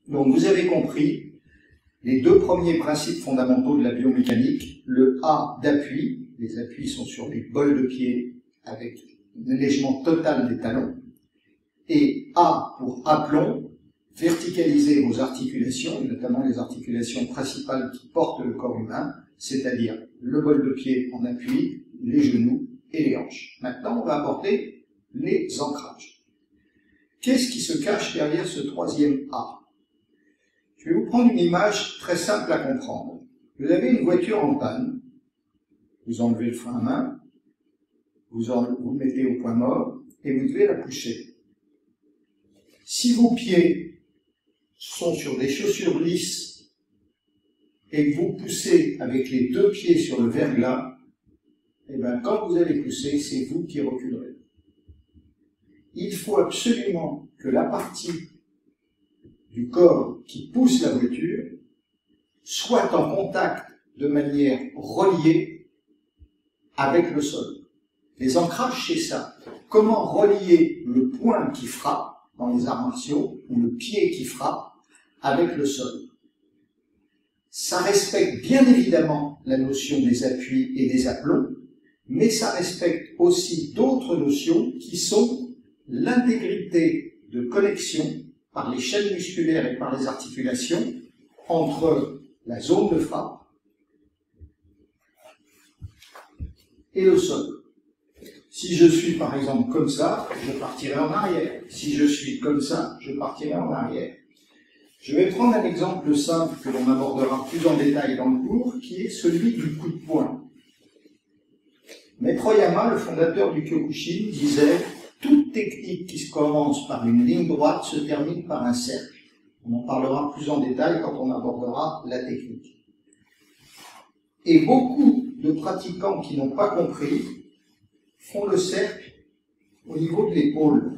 Donc vous avez compris les deux premiers principes fondamentaux de la biomécanique, le A d'appui, les appuis sont sur les bols de pied avec un allègement total des talons, et A pour aplomb, verticaliser vos articulations, et notamment les articulations principales qui portent le corps humain, c'est-à-dire le bol de pied en appui, les genoux et les hanches. Maintenant, on va aborder les ancrages. Qu'est-ce qui se cache derrière ce troisième A? Je vais vous prendre une image très simple à comprendre. Vous avez une voiture en panne, vous enlevez le frein à main, vous le mettez au point mort et vous devez la pousser. Si vos pieds sont sur des chaussures lisses et que vous poussez avec les deux pieds sur le verglas, et bien quand vous allez pousser, c'est vous qui reculerez. Il faut absolument que la partie du corps qui pousse la voiture soit en contact de manière reliée avec le sol. Les ancrages, c'est ça. Comment relier le point qui frappe dans les arts martiaux, ou le pied qui frappe, avec le sol. Ça respecte bien évidemment la notion des appuis et des aplombs, mais ça respecte aussi d'autres notions qui sont l'intégrité de connexion par les chaînes musculaires et par les articulations entre la zone de frappe et le sol. Si je suis par exemple comme ça, je partirai en arrière. Si je suis comme ça, je partirai en arrière. Je vais prendre un exemple simple que l'on abordera plus en détail dans le cours, qui est celui du coup de poing. Maître Oyama, le fondateur du Kyokushin, disait « Toute technique qui se commence par une ligne droite se termine par un cercle ». On en parlera plus en détail quand on abordera la technique. Et beaucoup de pratiquants qui n'ont pas compris font le cercle au niveau de l'épaule.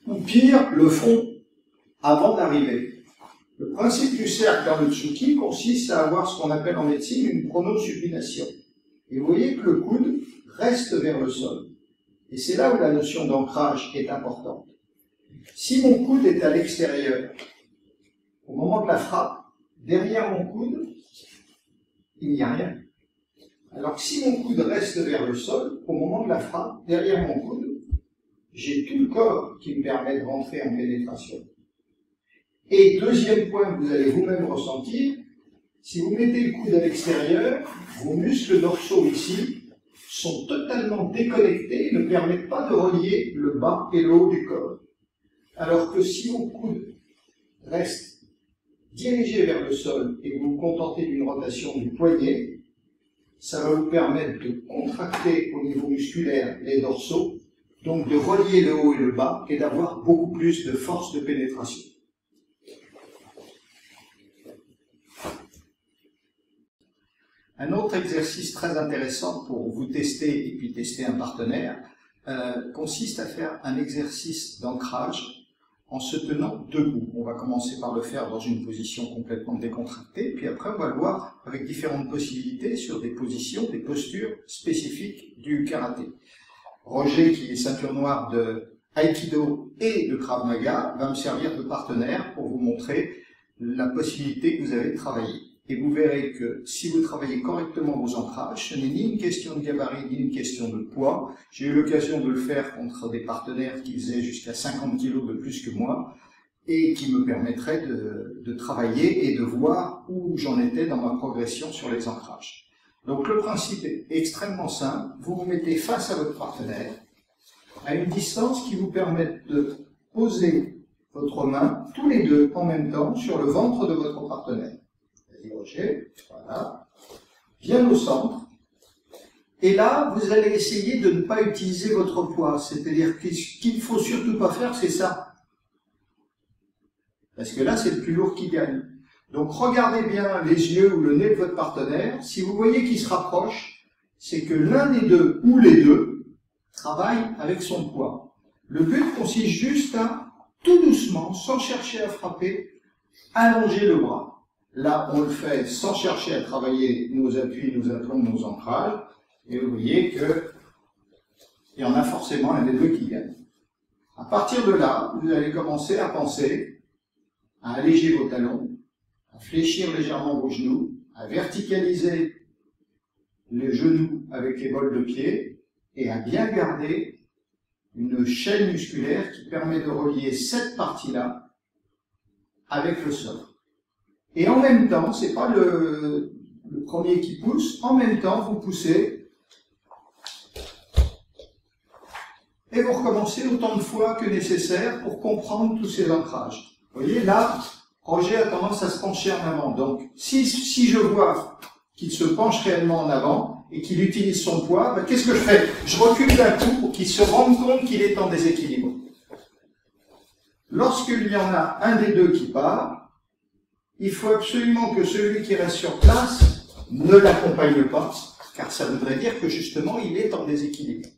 Ou pire, le font avant d'arriver. Le principe du cercle dans le Tsuki consiste à avoir ce qu'on appelle en médecine une pronosupination. Et vous voyez que le coude reste vers le sol. Et c'est là où la notion d'ancrage est importante. Si mon coude est à l'extérieur, au moment de la frappe, derrière mon coude, il n'y a rien. Alors que si mon coude reste vers le sol, au moment de la frappe, derrière mon coude, j'ai tout le corps qui me permet de rentrer en pénétration. Et deuxième point que vous allez vous-même ressentir, si vous mettez le coude à l'extérieur, vos muscles dorsaux ici sont totalement déconnectés et ne permettent pas de relier le bas et le haut du corps. Alors que si vos coudes restent dirigés vers le sol et que vous vous contentez d'une rotation du poignet, ça va vous permettre de contracter au niveau musculaire les dorsaux, donc de relier le haut et le bas et d'avoir beaucoup plus de force de pénétration. Un autre exercice très intéressant pour vous tester et puis tester un partenaire consiste à faire un exercice d'ancrage en se tenant debout. On va commencer par le faire dans une position complètement décontractée, puis après on va le voir avec différentes possibilités sur des positions, des postures spécifiques du karaté. Roger, qui est ceinture noire de Aikido et de Krav Maga, va me servir de partenaire pour vous montrer la possibilité que vous avez de travailler. Et vous verrez que si vous travaillez correctement vos ancrages, ce n'est ni une question de gabarit, ni une question de poids. J'ai eu l'occasion de le faire contre des partenaires qui faisaient jusqu'à 50 kg de plus que moi et qui me permettraient de travailler et de voir où j'en étais dans ma progression sur les ancrages. Donc le principe est extrêmement simple. Vous vous mettez face à votre partenaire à une distance qui vous permet de poser votre main tous les deux en même temps sur le ventre de votre partenaire. Roger, voilà, bien au centre. Et là, vous allez essayer de ne pas utiliser votre poids. C'est-à-dire que ce qu'il ne faut surtout pas faire, c'est ça. Parce que là, c'est le plus lourd qui gagne. Donc, regardez bien les yeux ou le nez de votre partenaire. Si vous voyez qu'il se rapproche, c'est que l'un des deux ou les deux travaillent avec son poids. Le but consiste juste à, tout doucement, sans chercher à frapper, allonger le bras. Là, on le fait sans chercher à travailler nos appuis, nos aplombs, nos ancrages. Et vous voyez qu'il y en a forcément un des deux qui gagne. À partir de là, vous allez commencer à penser à alléger vos talons, à fléchir légèrement vos genoux, à verticaliser les genoux avec les bols de pied et à bien garder une chaîne musculaire qui permet de relier cette partie-là avec le sol. Et en même temps, c'est pas le premier qui pousse, en même temps vous poussez et vous recommencez autant de fois que nécessaire pour comprendre tous ces ancrages. Vous voyez, là, Roger a tendance à se pencher en avant. Donc, si je vois qu'il se penche réellement en avant et qu'il utilise son poids, ben, qu'est-ce que je fais? Je recule d'un coup pour qu'il se rende compte qu'il est en déséquilibre. Lorsqu'il y en a un des deux qui part, il faut absolument que celui qui reste sur place ne l'accompagne pas, car ça voudrait dire que justement il est en déséquilibre.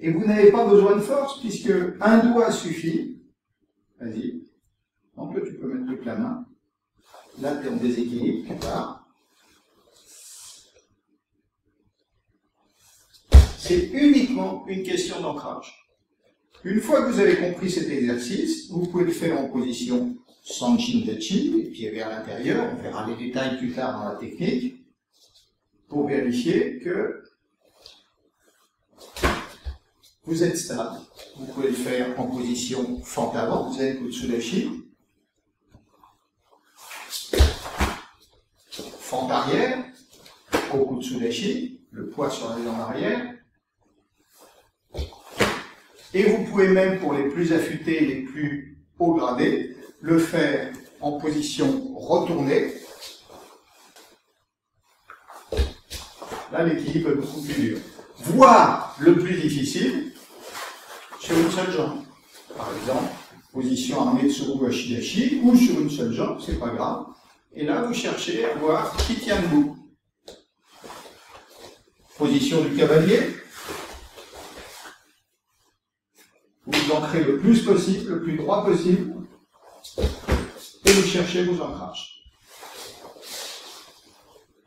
Et vous n'avez pas besoin de force, puisque un doigt suffit. Vas-y. Donc là, tu peux mettre toute la main. Là, tu es en déséquilibre, tu pars. C'est uniquement une question d'ancrage. Une fois que vous avez compris cet exercice, vous pouvez le faire en position Sanchin-Dachi, les pieds vers l'intérieur. On verra les détails plus tard dans la technique, pour vérifier que vous êtes stable. Vous pouvez le faire en position fente avant, vous avez le Kutsudachi. Fente arrière, au Kutsudachi, le poids sur la jambe arrière. Et vous pouvez même, pour les plus affûtés, les plus haut gradés, le faire en position retournée. Là, l'équilibre est beaucoup plus dur. Voire le plus difficile, sur une seule jambe. Par exemple, position Armetsu Washidashi, ou sur une seule jambe, c'est pas grave. Et là, vous cherchez à voir qui tient debout. Position du cavalier. Vous ancrez le plus possible, le plus droit possible. Et vous cherchez vos ancrages.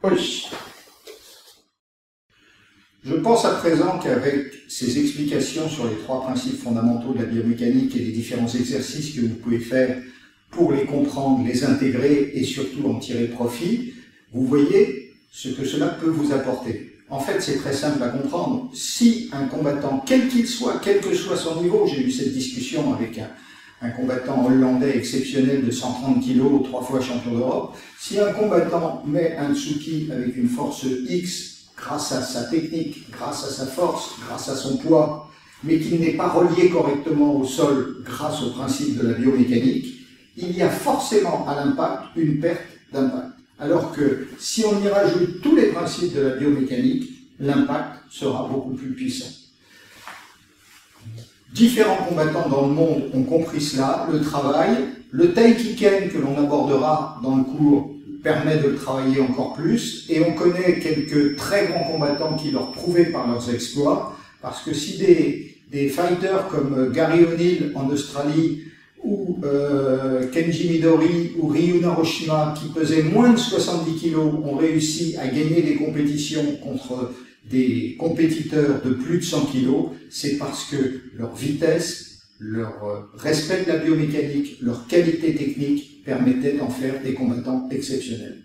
Oui. Je pense à présent qu'avec ces explications sur les trois principes fondamentaux de la biomécanique et les différents exercices que vous pouvez faire pour les comprendre, les intégrer et surtout en tirer profit, vous voyez ce que cela peut vous apporter. En fait, c'est très simple à comprendre. Si un combattant, quel qu'il soit, quel que soit son niveau, j'ai eu cette discussion avec un combattant hollandais exceptionnel de 130 kg, 3 fois champion d'Europe, si un combattant met un tsuki avec une force X, grâce à sa technique, grâce à sa force, grâce à son poids, mais qu'il n'est pas relié correctement au sol grâce au principe de la biomécanique, il y a forcément à l'impact une perte d'impact. Alors que si on y rajoute tous les principes de la biomécanique, l'impact sera beaucoup plus puissant. Différents combattants dans le monde ont compris cela, le travail, le Taikiken que l'on abordera dans le cours permet de le travailler encore plus, et on connaît quelques très grands combattants qui l'ont prouvé par leurs exploits, parce que si des fighters comme Gary O'Neill en Australie, ou Kenji Midori, ou Ryu Narushima, qui pesaient moins de 70 kg, ont réussi à gagner des compétitions contre des compétiteurs de plus de 100 kg, c'est parce que leur vitesse, leur respect de la biomécanique, leur qualité technique permettaient d'en faire des combattants exceptionnels.